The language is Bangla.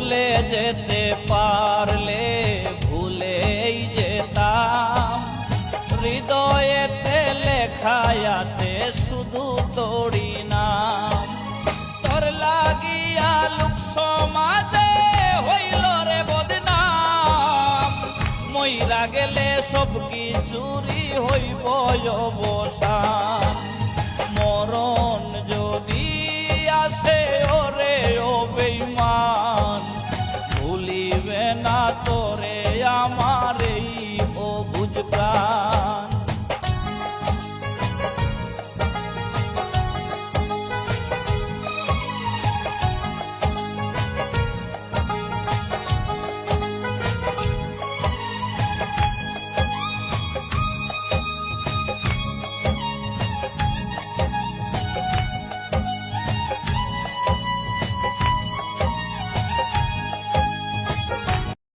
ভুলে যেতে পারলে ভুলেই যেতাম, হৃদয়েতে লেখাই আছে শুধু তোরি নাম। তোর লাগিয়া লোক সমাজে হইল রে বদনাম, মইরা গেলে সব কিছুরই হইব অবসান।